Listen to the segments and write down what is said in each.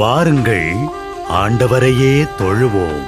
வாருங்கள், ஆண்டவரையே தொழுவோம்.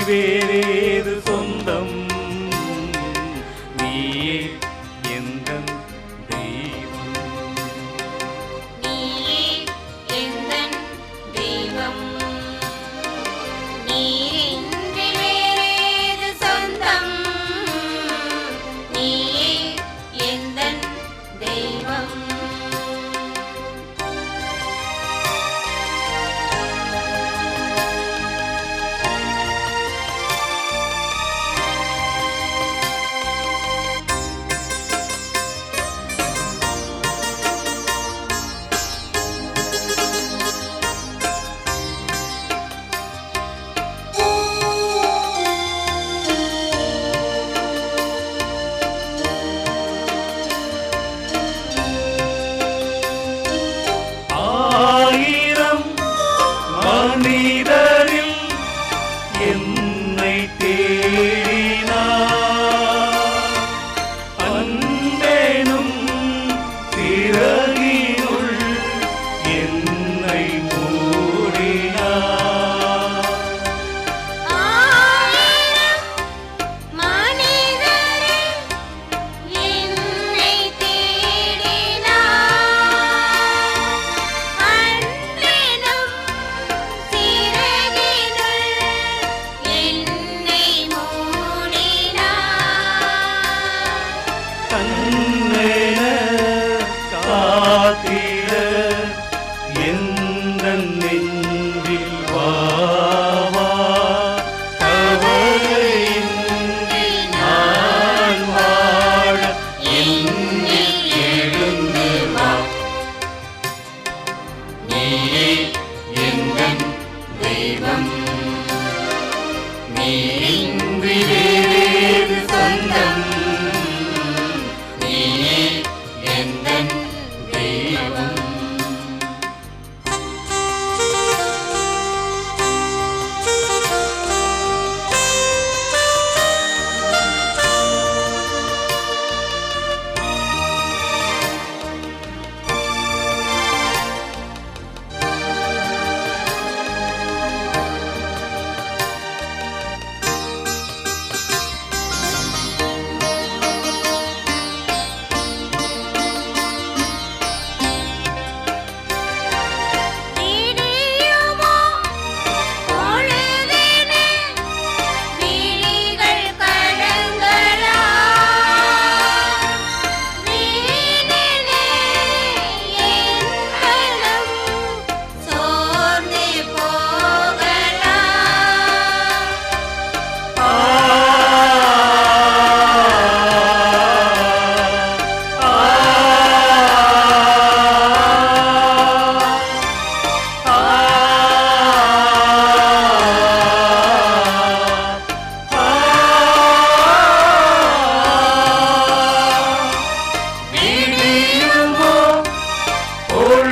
வேறேது சொந்தம், நீயே எந்தன் தெய்வம். நீயே எந்தன் தெய்வம், நீரின்றி வேறேது சொந்தம், நீயே எந்தன் தெய்வம். மனிதரில் என்னை தேடினார், அன்பெனும் சிறகினுள் என்னை மூடினார். மனிதரில் என்னை தேடினார், அன்பெனும் கண்ணென காத்திட எந்தன் நெஞ்சில் வாவா, கவலையின்றி நான் வாழ என்னில் எழுந்து வா. நீயே எந்தன் தெய்வம், நீயின்றி வேறேது சொந்தம், நீயே எந்தன் தெய்வம்.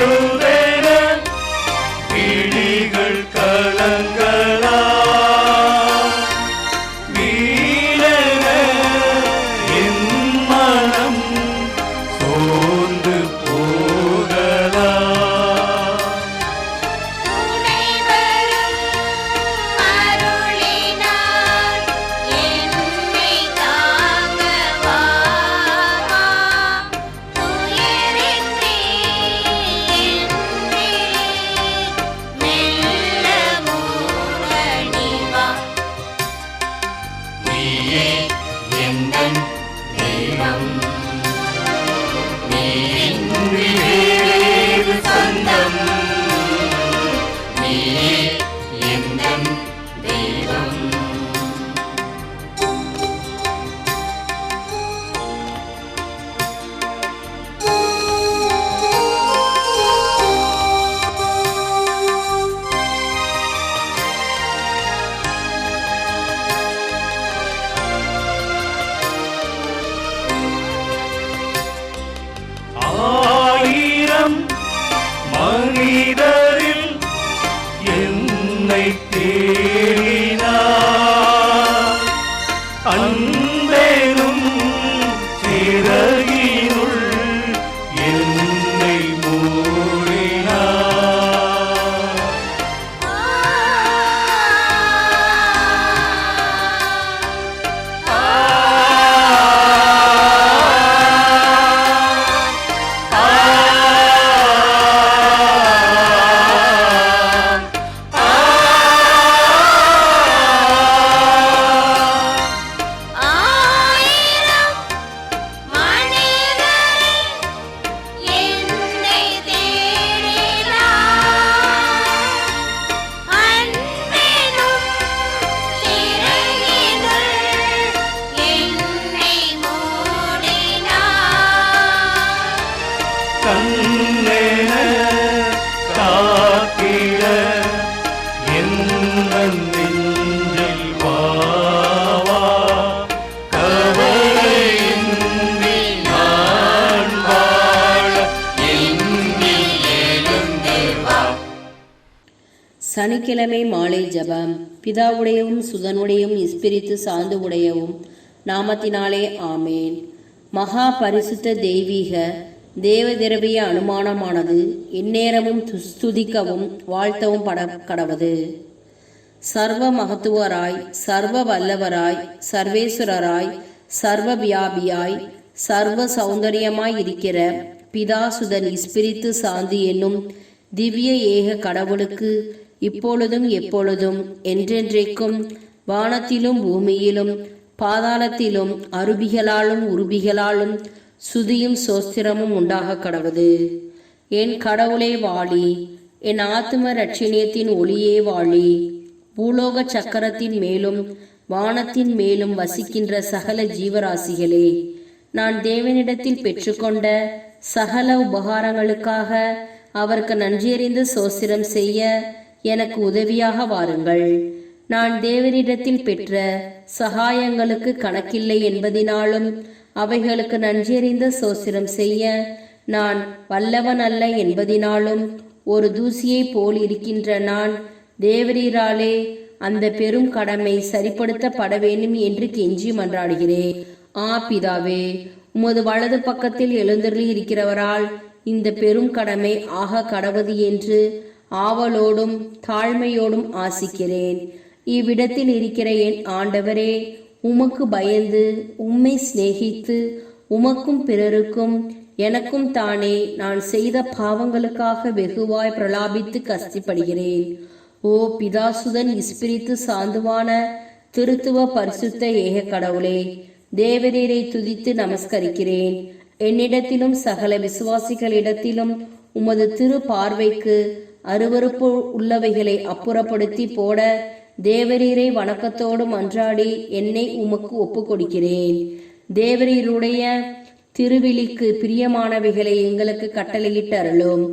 பொழுதென விழிகள் கலங்கலாம். வீணென என் மனம் சோர்ந்து போகலாம். துணை வரும் அருளினார் என்னை தாங்கவா. துயரின்றி என்றே மெல்ல மூடணிவா. நீயே எந்தன் தெய்வம், நீயின்றி வேறேது சொந்தம். நீயே எந்தன் தெய்வம். ஆயிரம் மனிதரில் என்னை தேடினார். அன்பெனும் சிறகினுள் என்னை மூடினார். ஆயிரம் மனிதரில் என்னை தேடினார். அன்பெனும் சிறகினுள் என்னை மூடினார். கண்ணென காத்திட எந்தன் நெஞ்சில் வாவா. கவலையின்றி நான் வாழ எண்ணில் எழுந்து வா. சனிக்கிழமை மாலை ஜெபம். பிதாவுடையவும் சுதனுடையவும் இஸ்பிரித்து சார்ந்து உடையவும் நாமத்தினாலே ஆமேன். மகா பரிசுத்த தெய்வீக தேவதிரவிய அனுமானமானது எந்நேரமும் ஸ்துதிக்கவும் வாழ்த்தவும் கடவது. சர்வ மகத்துவராய், சர்வ வல்லவராய், சர்வேஸ்வரராய், சர்வ வியாபியாய், சர்வ சௌந்தரியமாய் இருக்கிற பிதாசுதன் இஸ்பிரித்து சாந்தி என்னும் திவ்ய ஏக கடவுளுக்கு இப்பொழுதும் எப்பொழுதும் என்றென்றைக்கும் வானத்திலும் பூமியிலும் பாதாளத்திலும் அருபிகளாலும் உருபிகளாலும் சுதியும் சோஸ்திரமும் உண்டாக கடவுது. என் கடவுளே வாழி, என் ஆத்தும ரட்சணியத்தின் ஒளியே வாழி. பூலோக சக்கரத்தின் மேலும் வானத்தின் மேலும் வசிக்கின்ற சகல ஜீவராசிகளே, நான் தேவனிடத்தில் பெற்றுக்கொண்ட சகல உபகாரங்களுக்காக அவருக்கு நன்றியறிந்து சோஸ்திரம் செய்ய எனக்கு உதவியாக வாருங்கள். நான் தேவனிடத்தில் பெற்ற சகாயங்களுக்கு கணக்கில்லை என்பதினாலும் அவைகளுக்கு நன்றியறிந்த சோஸ்திரம் செய்ய நான் வல்லவன் அல்ல என்பதினாலும் ஒரு தூசியை போல் இருக்கின்ற நான் தேவரீராலே அந்த பெரும் கடமை சரிப்படுத்தப்பட வேண்டும் என்று கெஞ்சி மன்றாடுகிறேன். பிதாவே, உமது வலது பக்கத்தில் எழுந்தருளி இருக்கிறவரால் இந்த பெரும் கடமை ஆக கடவது என்று ஆவலோடும் தாழ்மையோடும் ஆசிக்கிறேன். இவ்விடத்தில் இருக்கிற என் ஆண்டவரே, உமக்கு பயந்து உம்மை சிநேகித்து உமக்கும் பிறருக்கும் எனக்கும் தானே நான் செய்த பாவங்களுக்காக வெகுவாய் பிரலாபித்து கஷ்டப்படுகிறேன். ஓ பிதாசுதன் இஸ்பிரித்து சாந்துவான திருத்துவ பரிசுத்த ஏக கடவுளே, தேவரீரை துதித்து நமஸ்கரிக்கிறேன். என்னிடத்திலும் சகல விசுவாசிகளிடத்திலும் உமது திரு பார்வைக்கு அருவருப்பு உள்ளவைகளை அப்புறப்படுத்தி போட தேவரீரை வணக்கத்தோடு மன்றாடி என்னை உமக்கு ஒப்பு கொடுக்கிறேன். தேவரீருடைய திருவிழிக்கு பிரியமானவைகளை எங்களுக்கு கட்டளையிட்டு அருளும்.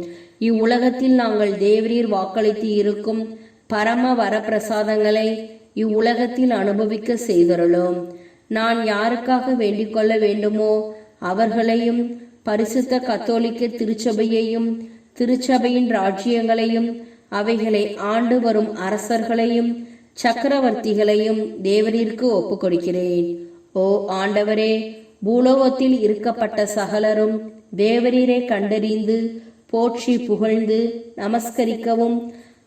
இவ்வுலகத்தில் நாங்கள் தேவரீர் வாக்களித்து இருக்கும் பரம வரப்பிரசாதங்களை இவ்வுலகத்தில் அனுபவிக்க செய்தருளும். நான் யாருக்காக வேண்டிக் கொள்ள வேண்டுமோ அவர்களையும் பரிசுத்த கத்தோலிக்க திருச்சபையையும் திருச்சபையின் ராஜ்யங்களையும் அவைகளை ஆண்டு வரும் அரசர்களையும் சக்கரவர்த்திகளையும் தேவரீருக்கு ஒப்புக் கொடுக்கிறேன். ஓ ஆண்டவரே, பூலோகத்தில் இருக்கப்பட்ட சகலரும் தேவரீரை கண்டறிந்து போற்றி புகழ்ந்து நமஸ்கரிக்கவும்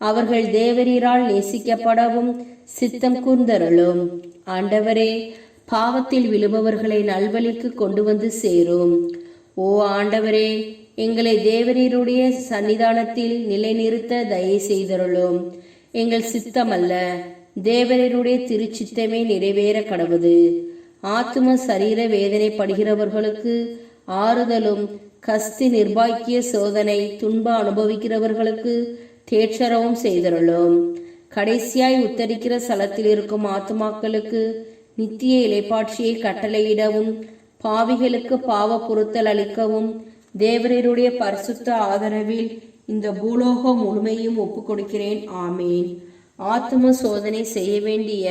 அவர்கள் தேவரீரால் நேசிக்கப்படவும் சித்தம் கூர்ந்தருளும். ஆண்டவரே, பாவத்தில் விழுபவர்களை நல்வழிக்கு கொண்டு வந்து சேரும். ஓ ஆண்டவரே, எங்களை தேவரீருடைய சன்னிதானத்தில் நிலைநிறுத்த தயை செய்தருளும். எங்கள் சித்தமல்ல, தேவரீருடைய திருச்சித்தமே நிறைவேற கடவுது. ஆத்தும சரீர வேதனைப்படுகிறவர்களுக்கு ஆறுதலும், கஸ்தி நிர்பாக்கிய சோதனை துன்ப அனுபவிக்கிறவர்களுக்கு தேற்றரவும் செய்தருளும். கடைசியாய் உத்தரிக்கிற ஸ்தலத்தில் இருக்கும் ஆத்துமாக்களுக்கு நித்திய இலைப்பாட்சியை கட்டளையிடவும் பாவிகளுக்கு பாவ பொருத்தல் அளிக்கவும் தேவரீருடைய பரிசுத்த ஆதரவில் இந்த பூலோகம் முழுமையும் ஒப்புக் கொடுக்கிறேன். ஆமீன். ஆத்தும சோதனை செய்ய வேண்டிய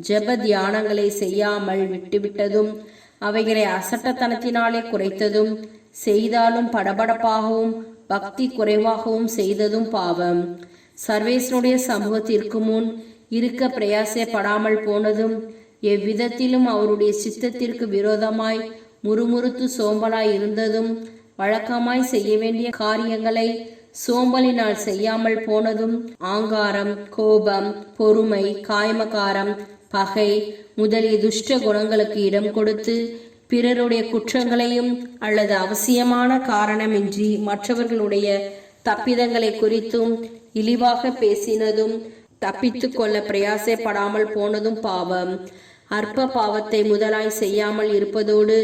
ஜெப தியானங்களை செய்யாமல் விட்டுவிட்டதும் அவைகளை அசட்டத்தனத்தினாலே குறைத்ததும் செய்தாலும் படபடப்பாகவும் பக்தி குறைவாகவும் செய்ததும் பாவம். சர்வேசனுடைய சமூகத்திற்கு முன் இருக்க பிரயாசப்படாமல் போனதும் எவ்விதத்திலும் அவருடைய சித்தத்திற்கு விரோதமாய் முறுமுறுத்து சோம்பலாய் இருந்ததும் வழக்கமாய் செய்ய வேண்டிய காரியங்களை சோம்பலினால் செய்யாமல் போனதும் ஆங்காரம், கோபம், பொறுமை, காய்மகாரம், பகை முதலிய துஷ்ட குணங்களுக்கு இடம் கொடுத்து பிறருடைய குற்றங்களையும் அல்லது அவசியமான காரணமின்றி மற்றவர்களுடைய தப்பிதங்களை குறித்தும் இழிவாக பேசினதும் தப்பித்து கொள்ள பிரயாசப்படாமல் போனதும் பாவம். அற்ப பாவத்தை முதலாய் செய்யாமல் இருப்பதோடு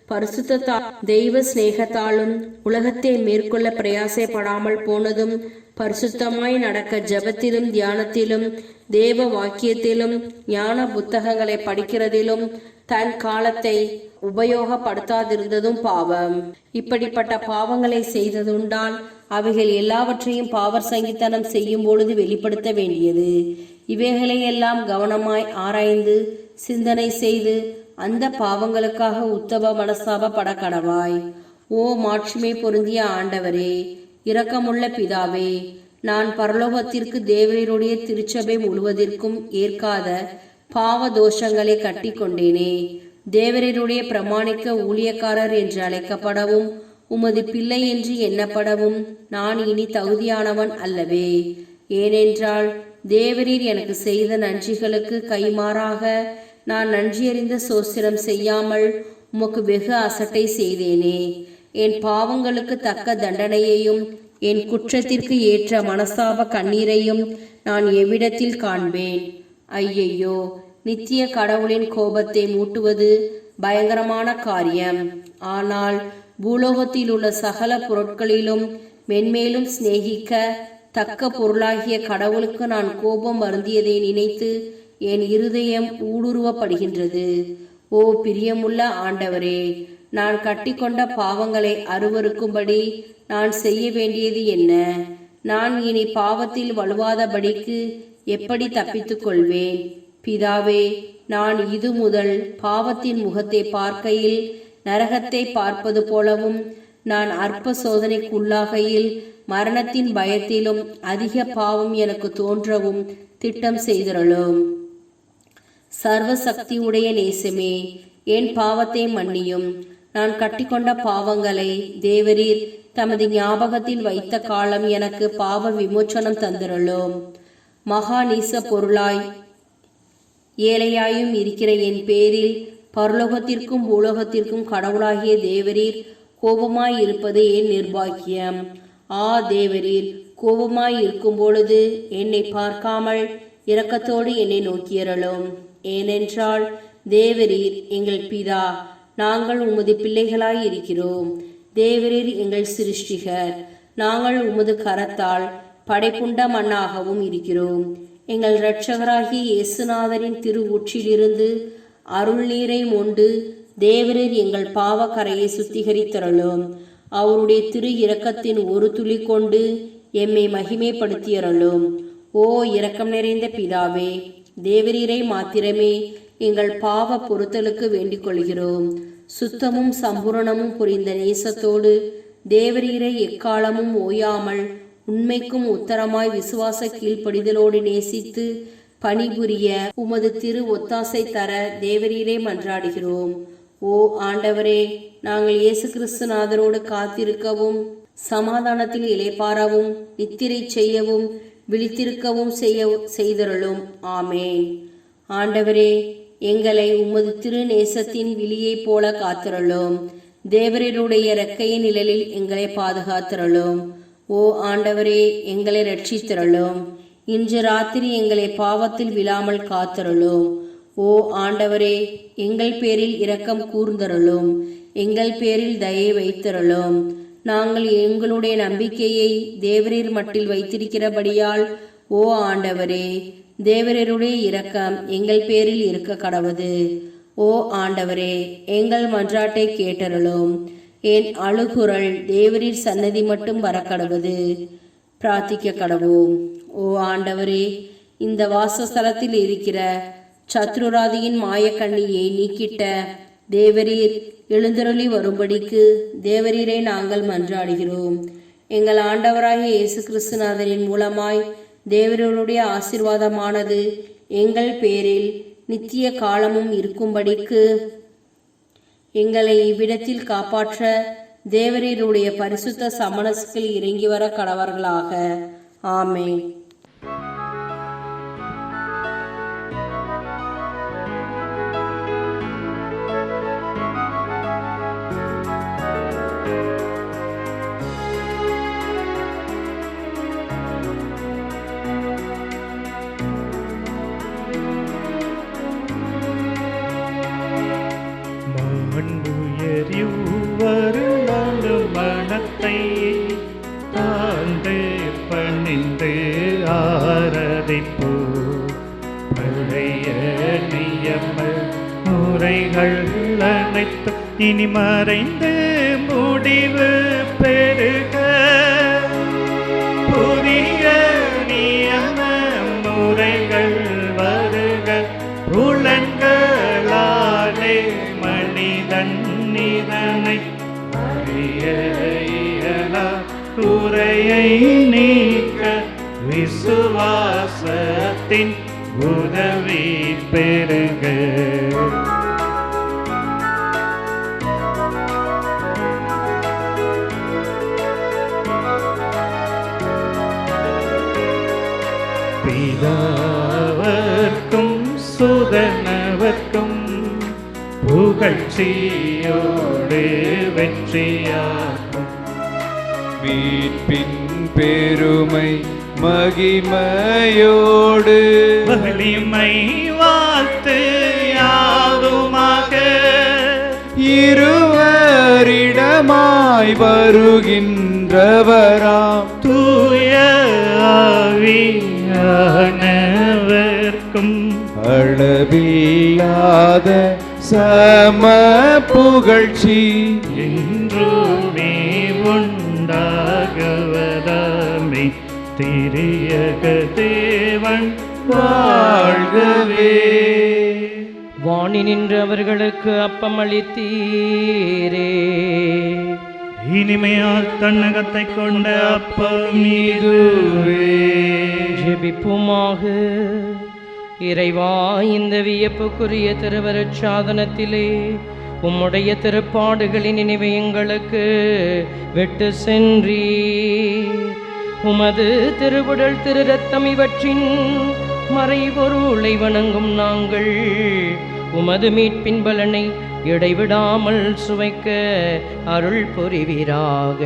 பரிசுத்த தெய்வ சிநேகத்தாலும் உலகத்தை மேற்கொள்ள பிரயாசப்படாமல் போனதும் பரிசுத்தமாய் நடக்க ஜபத்திலும் தியானத்திலும் தேவ வாக்கியத்திலும் ஞான புத்தகங்களை படிக்கிறதிலும் தன் காலத்தை உபயோகப்படுத்தாதிருந்ததும் பாவம். இப்படிப்பட்ட பாவங்களை செய்ததுண்டால் அவைகள் எல்லாவற்றையும் பாவர் சங்கித்தனம் செய்யும் பொழுது வெளிப்படுத்த வேண்டியது. இவைகளையெல்லாம் கவனமாய் ஆராய்ந்து சிந்தனை செய்து அந்த பாவங்களுக்காக உத்தம மனஸ்தாபப்பட கடவாய். ஓ மாட்சிமை பொருந்திய ஆண்டவரே, இரக்கமுள்ள பிதாவே, நான் பரலோகத்திற்கு தேவரீருடைய திருச்சபை முழுவதற்கும் ஏற்காத பாவ தோஷங்களை கட்டி கொண்டேனே. தேவரீருடைய பிரமாணிக்க ஊழியக்காரர் என்று அழைக்கப்படவும் உமது பிள்ளை என்று எண்ணப்படவும் நான் இனி தகுதியானவன் அல்லவே. ஏனென்றால் தேவரீர் எனக்கு செய்த நன்றிகளுக்கு கைமாறாக நான் நன்றியறிந்த சோஸ்திரம் செய்யாமல் உமக்கு வெகு அசட்டை செய்தேனே. என் பாவங்களுக்கு தக்க தண்டனையையும் என் குற்றத்திற்கு ஏற்ற மனஸ்தாப கண்ணீரையும் நான் எவ்விடத்தில் காண்பேன்? ஐயையோ, நித்திய கடவுளின் கோபத்தை மூட்டுவது பயங்கரமான காரியம். ஆனால் பூலோகத்தில் உள்ள சகல பொருட்களிலும் மென்மேலும் சிநேகிக்க தக்க பொருளாகிய கடவுளுக்கு நான் கோபம் வருந்தியதை நினைத்து என் இருதயம் ஊடுருவப்படுகின்றது. ஓ பிரியமுள்ள ஆண்டவரே, நான் கட்டிக்கொண்ட பாவங்களை அருவருக்கும்படி நான் செய்ய வேண்டியது என்ன? நான் இனி பாவத்தில் வலுவாதபடிக்கு எப்படி தப்பித்துக் கொள்வேன்? பிதாவே, நான் இது முதல் பாவத்தின் முகத்தை பார்க்கையில் நரகத்தை பார்ப்பது போலவும் நான் அற்ப சோதனைக்குள்ளாகையில் மரணத்தின் பயத்திலும் அதிக பாவம் எனக்கு தோன்றவும் திட்டம் செய்தருளும். சர்வசக்தி உடைய நேசமே, என் பாவத்தை மன்னியும். நான் கட்டிக்கொண்ட பாவங்களை தேவரீர் தமது ஞாபகத்தில் வைத்த காலம் எனக்கு பாவ விமோச்சனம் தந்திரலும். மகா நீச பொருளாய் ஏழையாயும் இருக்கிற என் பேரில் பரலோகத்திற்கும் பூலோகத்திற்கும் கடவுளாகிய தேவரீர் கோபமாய் இருப்பது என் நிர்பாக்கியம். ஆ தேவரீர், கோபமாய் இருக்கும் பொழுது என்னை பார்க்காமல் இரக்கத்தோடு என்னை நோக்கியறலும். ஏனென்றால் தேவரீர் எங்கள் பிதா, நாங்கள் உமது பிள்ளைகளாய் இருக்கிறோம். தேவரீர் எங்கள் சிருஷ்டிகர், நாங்கள் உமது கரத்தால் படைப்புண்ட மண்ணாகவும் இருக்கிறோம். எங்கள் இரட்சகராகிய இயேசுநாதரின் திரு ஊற்றிலிருந்து அருள் நீரை மொண்டு தேவரீர் எங்கள் பாவ கரையை சுத்திகரித்தரலும். அவருடைய திரு இரக்கத்தின் ஒரு துளி கொண்டு எம்மை மகிமைப்படுத்தியறலும். ஓ இரக்கம் நிறைந்த பிதாவே, தேவரீரை மாத்திரமே எங்கள் பாவ பொறுத்தலுக்கு வேண்டிக் கொள்கிறோம். சுத்தமும் சம்பூரணமும் புரிந்த நேசத்தோடு தேவரீரை எக்காலமும் ஓயாமல் உண்மைக்கும் உத்தரமாய் விசுவாச கீழ்ப்படிதலோடு நேசித்து பணிபுரிய உமது திரு ஒத்தாசை தர தேவரீரே மன்றாடுகிறோம். ஓ ஆண்டவரே, நாங்கள் இயேசு கிறிஸ்துநாதரோடு காத்திருக்கவும் சமாதானத்தில் இளைப்பாறவும் நித்திரை செய்யவும் விழித்திருக்கவும் செய்தருளும். ஆமேன். ஆண்டவரே, எங்களை உமது திரு நேசத்தின் விழியைப் போல காத்திருளும். தேவரீருடைய இறக்கையின் நிழலில் எங்களை பாதுகாத்திருளும். ஓ ஆண்டவரே, எங்களை ரட்சித்திருளும். இன்று ராத்திரி எங்களை பாவத்தில் விழாமல் காத்திருளும். ஓ ஆண்டவரே, எங்கள் பேரில் இரக்கம் கூர்ந்தருளும். எங்கள் பேரில் தயை வைத்திருளும். நாங்கள் எங்களுடைய நம்பிக்கையை தேவரீர் மட்டில் வைத்திருக்கிறபடியால் ஓ ஆண்டவரே, தேவரீருடைய இரக்கம் எங்கள் பேரில் இருக்க கடவது. ஓ ஆண்டவரே, எங்கள் மன்றாட்டை கேட்டருளும். என் அழுகுரல் தேவரீர் சன்னதி மட்டும் வரக்கடவது. பிரார்த்திக்க கடவோம். ஓ ஆண்டவரே, இந்த வாசஸ்தலத்தில் இருக்கிற சத்ருராதியின் மாயக்கண்ணியை நீக்கிட்ட தேவரீர் எழுந்தருளி வரும்படிக்கு தேவரீரை நாங்கள் மன்றாடுகிறோம். எங்கள் ஆண்டவராகிய இயேசு கிறிஸ்துநாதரின் மூலமாய் தேவரீருடைய ஆசீர்வாதமானது எங்கள் பேரில் நித்திய காலமும் இருக்கும்படிக்கு எங்களை இவ்விடத்தில் காப்பாற்ற தேவரீருடைய பரிசுத்த சமணஸ்கள் இறங்கி வர கடவர்களாக. ஆமென். மனத்தை தாழ்ந்து பணிந்து ஆராதிப்போ. பழைய நியம முறைகள் அனைத்தும் இனி மறைந்து முடிவு பெருக. புதிய நியம முறைகள் வருக. புலன்களாலே மனிதன் இதனை அறிய இயலா. குறையை நீக்க விசுவாசத்தின் உதவி பெருக. பிதாவர்க்கும் சுதனவர்க்கும் புகழ்ச்சியோடு வெற்றியாகும். மீட்பின் பெருமை மகிமையோடு வலிமை வாழ்த்து யாவுமாக. இருவரிடமாய் வருகின்றவராம் தூய ஆவியானவர்க்கும் அளவில்லாத சம புகழ்ச்சி என்றுமே உண்டாகுவதாமே. திரியக தேவன் வாழ்கவே. வாணி நின்று அவர்களுக்கு அப்பம் அளித்தீரே. இனிமையால் தன்னகத்தை கொண்ட அப்பம் இதுவே. ஜெபிப்புமாக. இறைவா, இந்த வியப்புக்குரிய திருவருட் சாதனத்திலே உம்முடைய திருப்பாடுகளின் நினைவை எங்களுக்கு விட்டு சென்றீர். உமது திருவுடல் திரு ரத்தம் இவற்றின் மறைபொருளை வணங்கும் நாங்கள் உமது மீட்பின் பலனை இடைவிடாமல் சுவைக்க அருள் புரிவீராக.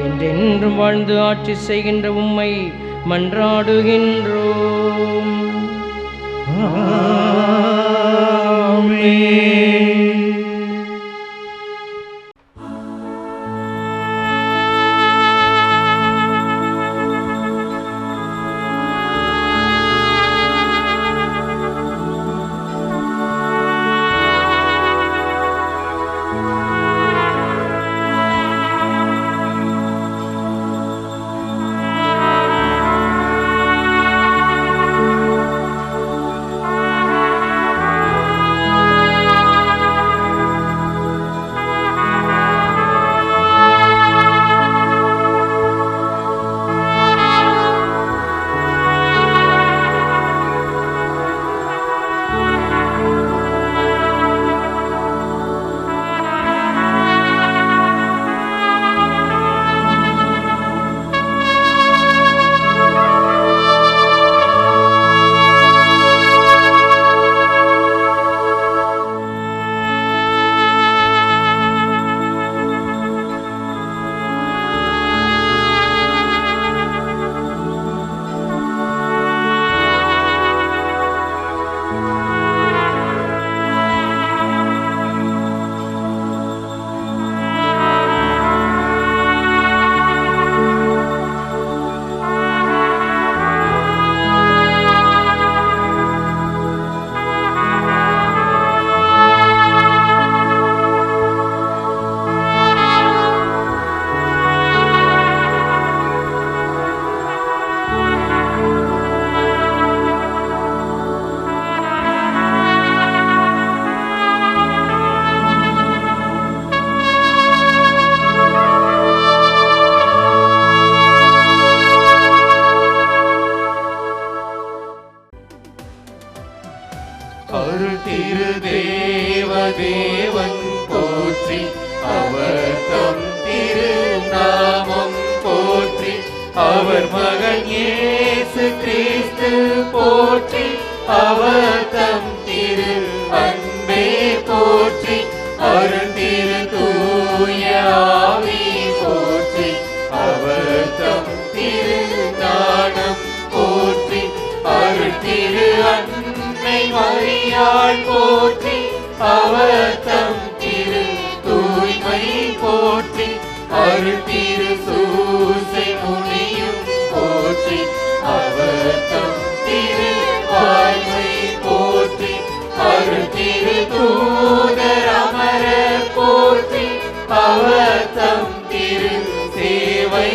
என்றென்றும் வாழ்ந்து ஆட்சி செய்கின்ற உம்மை மன்றாடுகின்றோம். ஆமென். அவர் தம் திரு அன்பே போற்றி அருள் திரு தூய ஆவி போற்றி அவர் தம் திரு ஞானம் போற்றி அருள் திரு அன்னை மரியாள் போற்றி அவர் தம் திரு தூய்மை போற்றி அருள் திரு சூசை முனியும் போற்றி அவர் தம் திரு வாய்மை போற்றி அருள் திரு தூதர் அமர போற்றி அவர் தம் திரு சேவை